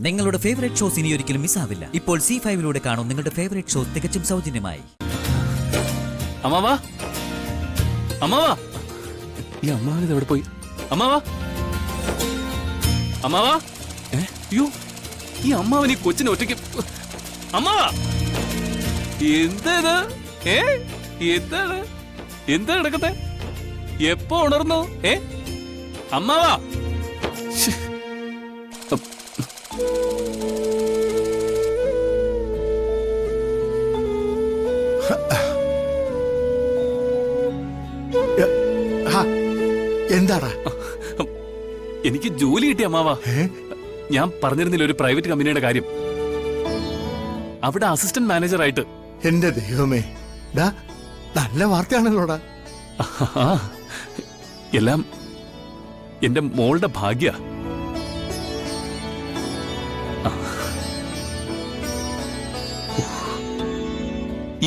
നിങ്ങളുടെ favourite shows ഇനി ഒരിക്കലും മിസ്സാവില്ല. ഇപ്പോൾ C5 കാണും നിങ്ങളുടെ ഫേവറേറ്റ് ഷോസ് തികച്ചും സൗജന്യമായി. അമ്മാവാ, അമ്മാവാ, ഈ അമ്മാവൻ എവിടെ പോയി? അമ്മാവാ, അമ്മാവാ, അയ്യോ, ഈ അമ്മാവൻ ഈ കൊച്ചിനെ ഒറ്റയ്ക്ക്. അമ്മാവാ, എന്താണ് എന്താണ് എന്താ കിടക്കത്തെ? എപ്പോ ഉണർന്നു? അമ്മാവാ, എന്താടാ? എനിക്ക് ജോലി കിട്ടി അമ്മാവാ. ഞാൻ പറഞ്ഞിരുന്നില്ല ഒരു പ്രൈവറ്റ് കമ്പനിയുടെ കാര്യം. അവിടെ അസിസ്റ്റന്റ് മാനേജർ ആയിട്ട്. എന്റെ ദൈവമേ, നല്ല വാർത്തയാണല്ലോടാ. എല്ലാം എന്റെ മോളുടെ ഭാഗ്യ.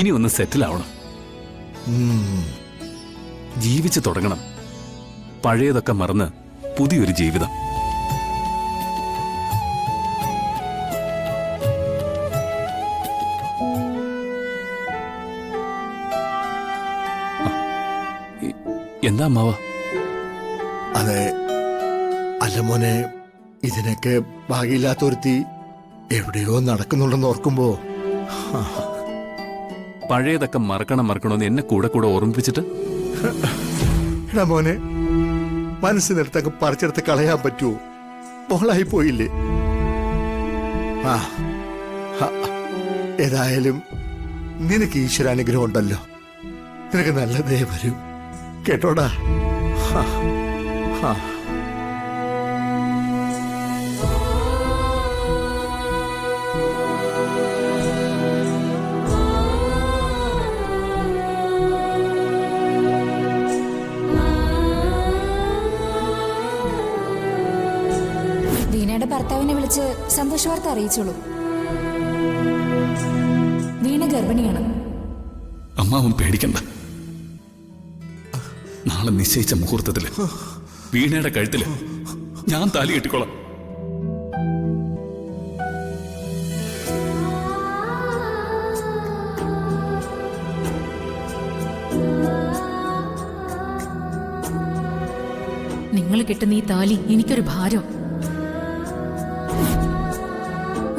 ഇനി ഒന്ന് സെറ്റിൽ ആവണം, ജീവിച്ചു തുടങ്ങണം. പഴയതൊക്കെ മറന്ന് പുതിയൊരു ജീവിതം. എന്താ അമ്മാവ? അതെ, അല്ല മോനെ, ഇതിനൊക്കെ ഭാഗ്യമില്ലാത്തൊരുത്തി എവിടെയോ നടക്കുന്നുണ്ടെന്ന് ഓർക്കുമ്പോ പഴയതൊക്കെ മറക്കണമെന്ന് എന്നെ കൂടെ ഓർമ്മിപ്പിച്ചിട്ട്. എടാ മോനെ, മനസ്സിനടുത്തൊക്കെ പറിച്ചെടുത്ത് കളയാൻ പറ്റുമോ? മോളായി പോയില്ലേ? ഏതായാലും നിനക്ക് ഈശ്വരാനുഗ്രഹം ഉണ്ടല്ലോ. നിനക്ക് നല്ലതേ വരും, കേട്ടോടാ. വീണയുടെ ഭർത്താവിനെ വിളിച്ച് സന്തോഷ വാർത്ത അറിയിച്ചോളൂ. വീണ ഗർഭിണിയാണ്. അമ്മാവൻ പേടിക്കണ്ട. നാളെ നിശ്ചയിച്ച മുഹൂർത്തത്തില് വീണയുടെ കഴുത്തില് ഞാൻ താലി കെട്ടിക്കോളാം. നിങ്ങൾ കിട്ടുന്ന ഈ താലി എനിക്കൊരു ഭാരം.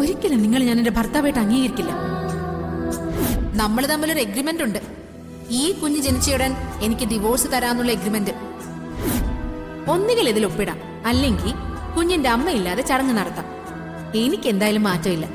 ഒരിക്കലും നിങ്ങൾ ഞാൻ എന്റെ ഭർത്താവായിട്ട് അംഗീകരിക്കില്ല. നമ്മൾ തമ്മിലൊരു എഗ്രിമെന്റ് ഉണ്ട്. ഈ കുഞ്ഞ് ജനിച്ചയുടൻ എനിക്ക് ഡിവോഴ്സ് തരാന്നുള്ള എഗ്രിമെന്റ്. ഒന്നുകിൽ ഇതിൽ ഒപ്പിടാം, അല്ലെങ്കിൽ കുഞ്ഞിന്റെ അമ്മയില്ലാതെ ചടങ്ങ് നടത്താം. എനിക്ക് എന്തായാലും മാറ്റമില്ല.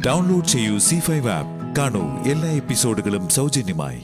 ഡൗൺലോഡ് ചെയ്യൂ C5 ആപ്പ്. കാണൂ എല്ലാ എപ്പിസോഡുകളും സൗജന്യമായി.